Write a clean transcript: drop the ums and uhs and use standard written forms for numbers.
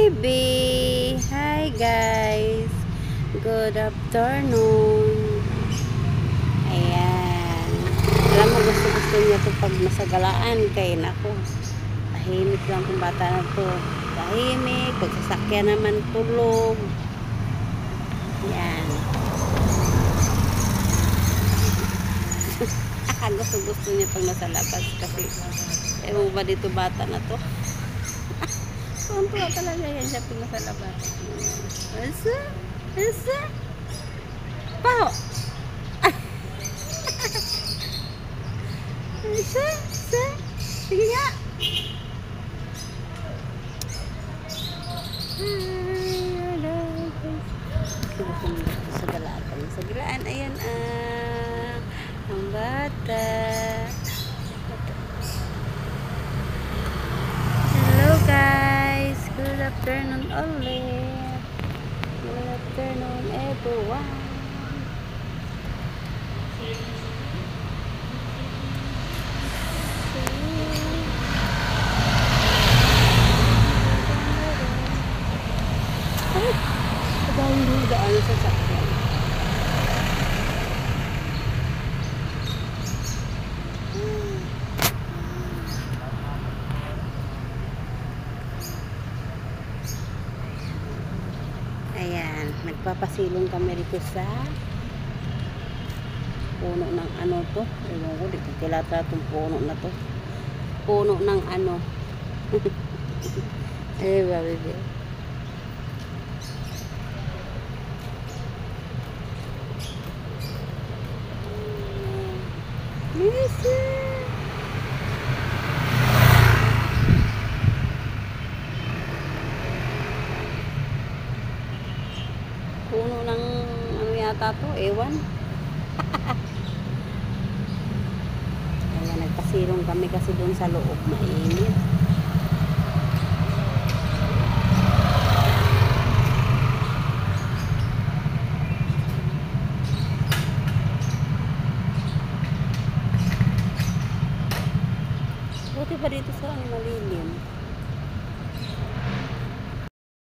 baby! Hi guys! Good afternoon! Ayan. Alam mo, gusto niya ito pag masagalaan. Kaya nako, tahimik lang kung bata na to. Tahimik. Pag sasakyan naman tulog. Ayan. Gusto niya pag nasa labas kasi ewan ba dito bata na to. Tuwa talaga yan siya pag nasa labas. Asa? Asa? Paho! Asa? Asa? Sige nga! Sa galaan. Sa galaan, ayan ang bata. Hello guys! Good afternoon ulit. Good afternoon everyone. Ay! Kadang daan sa sakyan. Ayan, nagpapasilong kami rito sa puno ng ano to. Ewan ko, di ko kilala itong puno na to. Puno ng ano. Eh, baby. Listen. Puno ng ano yata to, ewan. Kaya nagpasilong kami kasi doon sa loob mainit.